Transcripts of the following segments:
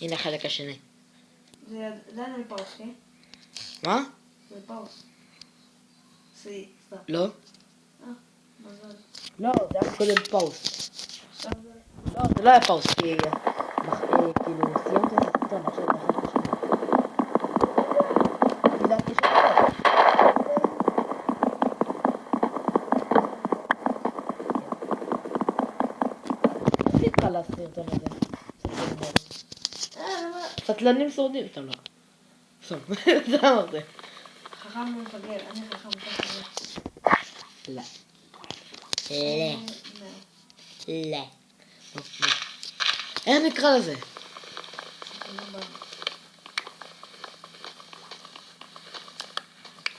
הנה החלק השני. זה עדיין על פאוס, כן? מה? זה פאוס. סי, סתם. לא. מזל. לא, זה היה קודם פאוס. עכשיו זה... לא, זה לא היה פאוס, כי כאילו סיימתי את הסרטון, עכשיו זה החלק השני. כי זה הקשר טוב. איך נקרא לסרטון הזה? למה? סטלנים שורדים, סתם לא. סתם, זה אמרתי. חכם ומפגר, אני חכם ומפגר. לא. לא. לא. איך נקרא לזה?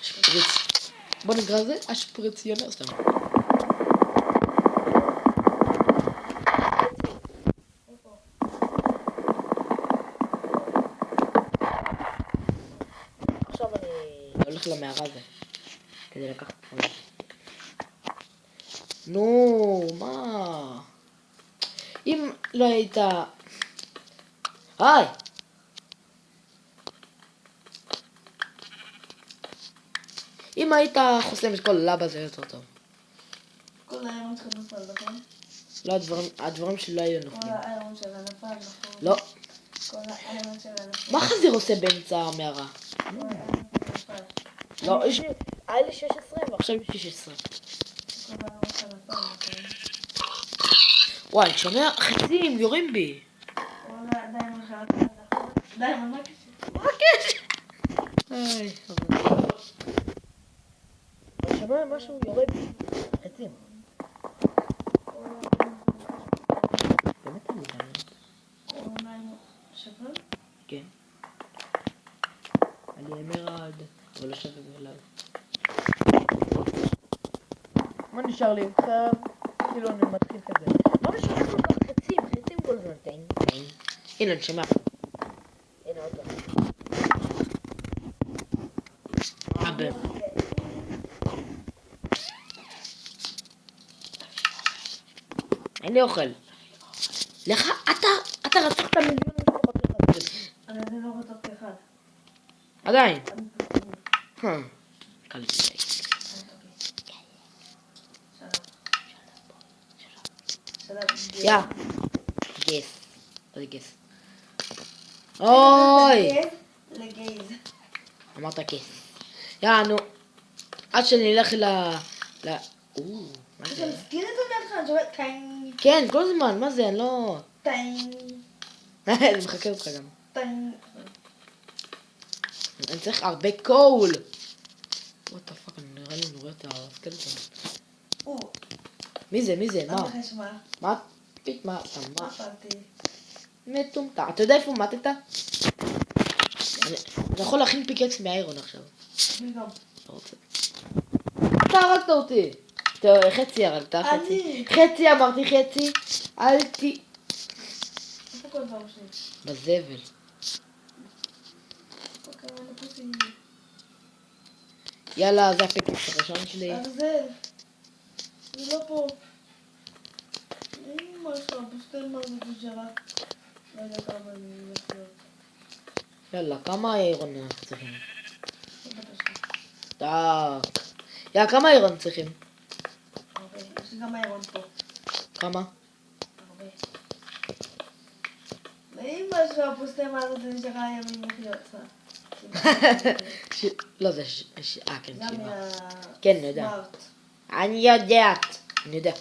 השפריץ. בוא נקרא לזה השפריציונר סתם. עכשיו אני הולך למערה הזה כדי לקחת תמונה. נו, מה? אם לא היית... היי! אם היית חוסם את כל הלאב הזה יותר טוב. כל האיירון שלך נפל, נכון? לא, הדברים שלא היו כל נופלים. האיירון שלה נפל, נכון? לא. כל האיירון שלה נפל. מה חזיר עושה באמצע המערה? כל האיירון שלה נפל. לא, היה לי 16 ועכשיו יש לי 16. כל האיירון שלה נפל, נכון? וואי, אני שומע חצים, יורים בי. כל הדיימון שלך נפל, נכון? דיימון, מה קשה? מה הקשר? איי, אני שומע משהו יורה בי. חצים. באמת אני דיימון. כל הדיימון שפל? כן. אני אמרד, אבל לא שווה בכלל. מה נשאר לי עכשיו? כאילו אני מתחיל כזה. מה נשאר לי כל כך חצים? חצים כל הזמן. טעים, טעים. הנה, אני שומע. הנה עוד פעם. אבא. אין לי אוכל. לך, אתה רצחת מיליון משפחות לחצים. אני עדיין לא רצחתי אחד. עדיין. אני קל לי. יא. גס. מה זה גס? אוי! לגייז. אמרת גס. יא, נו. עד שאני אלך מה אתה זה? מזכיר את זה מהתחלה, אני שומעת טיין, כן, כל הזמן, מה זה? אני לא... טיין, אני מחכה אותך גם. טיין. אני צריך הרבה קול. וואט דה פאק, אני נראה לי נורא את הסקלטון. מי זה? מה? אני חשמה. מה? פית מה? מה? נפלתי. מטומטם. אתה יודע איפה מתת? אני יכול להכין פיקקס מאיירון עכשיו. אני גם. לא רוצה. אתה הרגת אותי. חצי הרגת, חצי. אני. חצי אמרתי חצי. אל ת... איפה כל דבר שלי? בזבל. אוקיי, אני פוסי. יאללה, זה הפיקקס הראשון שלי. ארזל. זה לא פה. אמא שלך, פוסטל מה זה ג'רה. לא יודע כמה אני מפיות. יאללה, כמה איירון אנחנו צריכים? לא בטח. טאק. יא, כמה איירון צריכים? הרבה. יש לי גם איירון פה. כמה? הרבה. לאמא שלך, פוסטל מה זה נשארה ימים לחיות. לא, זה כן, גם שבעה. כן, אני יודע. מהסמארט. אני יודע.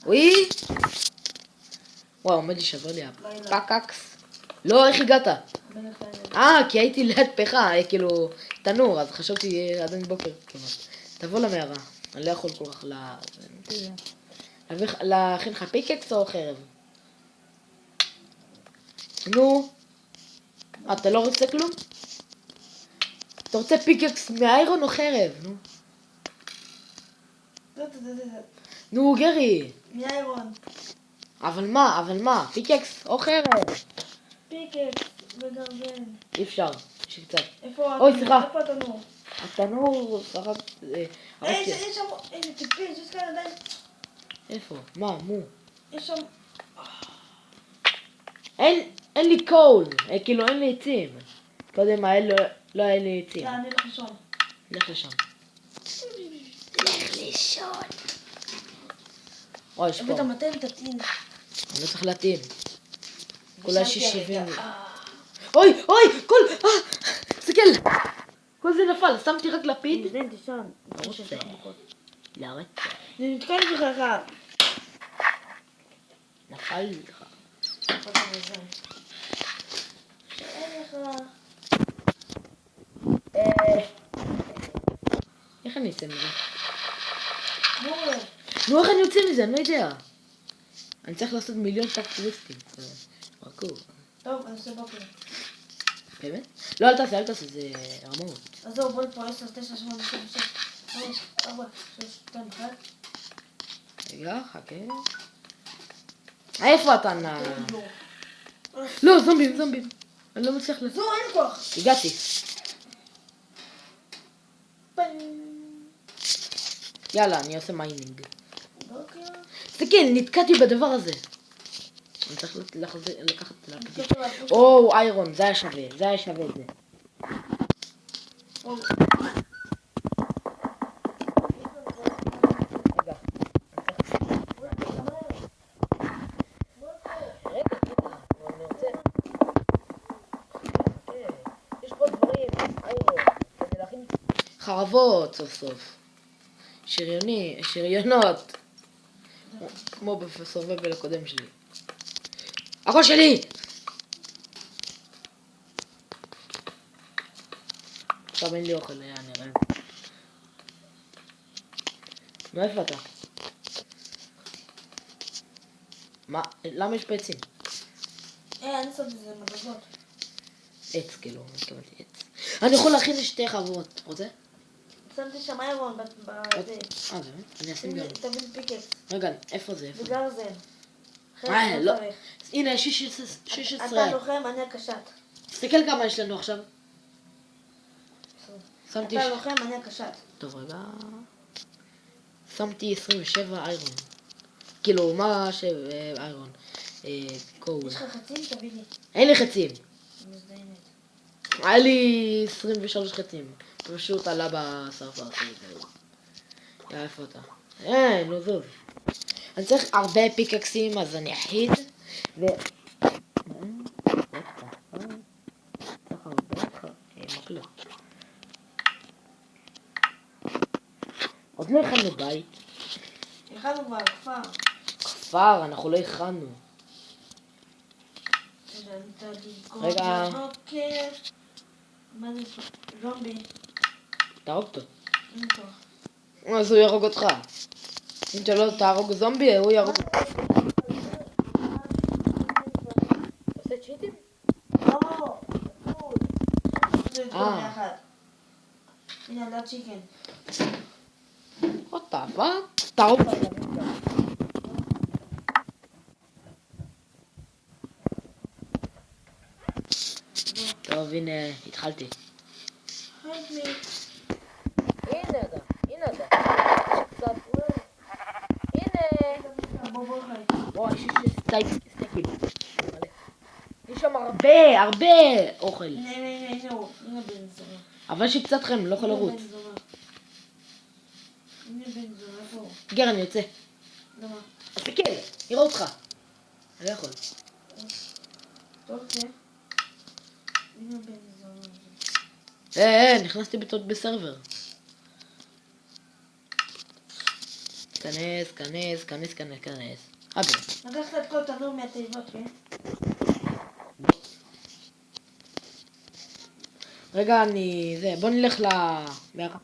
וואי. וואו, עומד להישבר לי הפקקס. לא, איך הגעת? כי הייתי ליד פחה, כאילו תנור, אז חשבתי עדיין בוקר כמעט. תבוא למערה, אני לא יכול כל כך להכין לך פיקקס או חרב? נו. אתה לא רוצה כלום? אתה רוצה פיקקס מאיירון או חרב? נו. נו, גרי. מאיירון. אבל מה? פיקקס או חרב? פיקקס וגרזן. אי אפשר, יש לי קצת. איפה אוי, סליחה. איפה התנור? התנור, יש שם, איזה טיפין, יש כאן עדיין. איפה? מה? מו? יש שם. אין, אין לי קול, כאילו אין לי עצים. קודם לא היה לי עצים. יאללה, אני הולך לישון. לך לשם. לך לישון. אוי, יש פה. ואתה מתן תטעין. אני לא צריך להתאים. כולה נשארתי 60. הרגע. אוי, תסתכל. כל זה נפל, שמתי רק לפיד. זה תישן. לא רוצה. זה נתקע לי בכלל. נפל לך. אין לך. איך אני אצא מזה? מורה. נו, איך אני יוצא מזה? אני לא יודע. אני צריך לעשות מיליון טוויסטים. רקור. טוב, אני עושה בוקר. באמת? לא, אל תעשה, זה רמאות. אז זהו, בוא לפה 10, 9, 8, 7, 6, 5, 4, 3, 2, 1. רגע, חכה. איפה אתה נע? לא, זומבים. אני לא מצליח לעשות. זהו, אין כוח. הגעתי. יאללה, אני עושה מיינינג. בוקר. תסתכל, נתקעתי בדבר הזה. אני צריך לקחת את הלפיד. או, איירון, זה היה שווה את זה. חרבות סוף סוף. שריונות. כמו בסובבל הקודם שלי. הכל שלי! עכשיו אין לי אוכל, נראה. נו, איפה אתה? מה? למה יש פה עצים? אני שמתי את זה מדרגות. עץ, כאילו, אני התכוונתי עץ. אני יכול להכין 2 חרבות, רוצה? שמתי שם איירון בזה. זה? אני אשים גם. תביא פיקקס. רגע, איפה זה? וגרזן. לא. הנה, 16. אתה לוחם, אני הקשת. תסתכל כמה יש לנו עכשיו. שמתי... אתה לוחם, אני הקשת. טוב, רגע. שמתי 27 איירון. כאילו, מה איירון? קול. יש לך חצים? תביא לי. אין לי חצים. מזדיינת. היה לי 23 חצים. פשוט עלה בסרפה. יאללה, איפה אתה? נו זוז. אני צריך הרבה פיקקסים, אז אני אחיד. עוד לא הכנו בית. הכנו כבר כפר. כפר, אנחנו לא הכנו. רגע. בוקר. מה זה? זומבי. תהרוג אותו. אין כוח. אז הוא יהרוג אותך. אם אתה לא תהרוג זומבי, הוא יהרוג אותך. עושה צ'יטים? לא. זה את כל ביחד. הנה, עלה צ'יקן. עוד תעבר. תהרוג אותך. טוב, הנה, התחלתי. הנה אתה. קצת. הנה. בוא, יש סטייקים. יש שם הרבה אוכל. הנה בן זונה. אבל יש לי קצת חם, לא יכול לרוץ. הנה בן זונה, איפה הוא? גר, אני יוצא. למה? תסתכל, נראה אותך. אני לא יכול. טוב, כן. הנה בן זונה. נכנסתי בסרבר. כנס. לקחת את כל תנור מהתיבות, כן? רגע, בוא נלך למערה.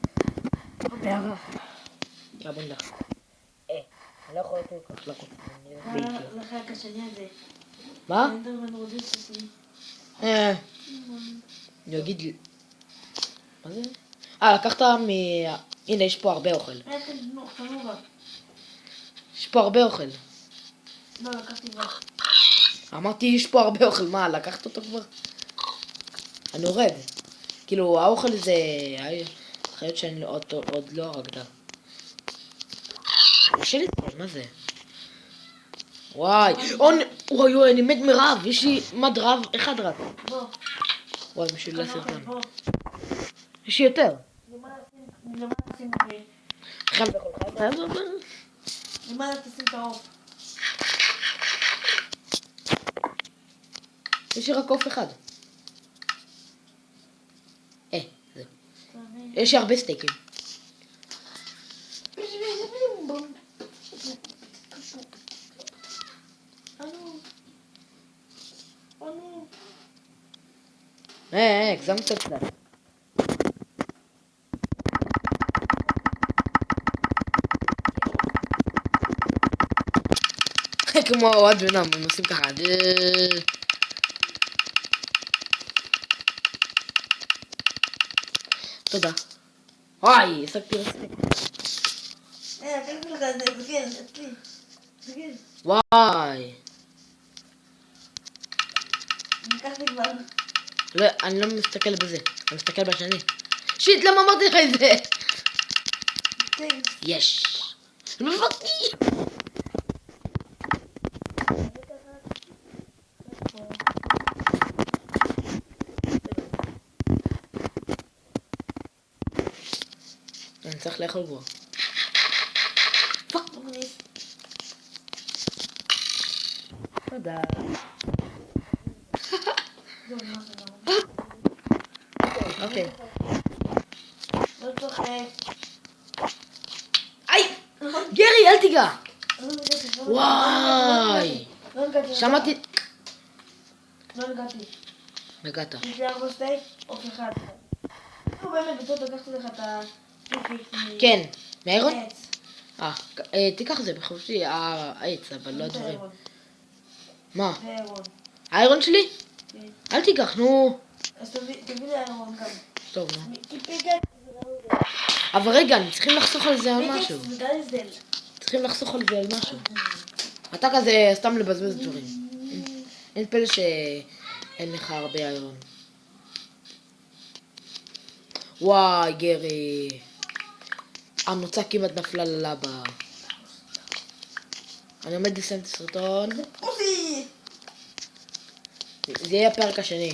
יאללה, בוא נלך. אני לא יכול כל כך לקום. לחלק השני הזה. מה? אנדרמן רודף אותי. אני אגיד לי. מה זה? לקחת הנה, יש פה הרבה אוכל. תנור. יש פה הרבה אוכל. לא, לקחתי כבר. אמרתי, יש פה הרבה אוכל. מה, לקחת אותו כבר? אני יורד. כאילו, האוכל זה... חיות שאני עוד לא הרגדה. קשה לי, מה זה? וואי, וואי וואי, אני מת מרעב, יש לי מד רעב אחד רק. בוא. וואי, בשביל כאן אוכל, הסרטון. בוא. יש לי יותר. למעלה תשים בי. חייב לאכול, חייב. למעלה תשים את העוף. יש לי רק עוף אחד. זהו. יש לי הרבה סטייקים. הגזמת קצת. כמו אוהד ונם, הם עושים ככה. תודה. וואי, השגתי לסטייק. לקחתי לך את זה, כן, אצלי. כן. וואי. לקחתי כבר. לא, אני לא מסתכל בזה, אני מסתכל בשני. שיט, למה אמרתי לך את זה? כן. יש. מבקי. אני צריך לאכול בו. פאק. תודה. אוקיי. לא צוחק. איי! גרי, אל תיגע! לא נגעתי. וואי! לא נגעתי. שמעתי... לא נגעתי. נגעת. יש לי 4 סטייק, אוף אחד. נו באמת, בטעות לקחתי לך את הפיפיק כן. מהאיירון? מעץ. תיקח זה בחופשי, העץ, אבל לא הדברים. מה? זה איירון. האיירון שלי? כן. אל תיקח, נו. אז תביא לי איירון גם. טוב, נו. טיפיקט. אבל רגע, אני צריכים לחסוך על זה על משהו. וגלזל. צריכים לחסוך על זה על משהו. אתה כזה סתם לבזבז דברים. אין פלא שאין לך הרבה איירון. וואי, גרי. הנוצה כמעט נפלה ללבה. אני עומד לסיים את הסרטון. פוסי! זה יהיה הפרק השני.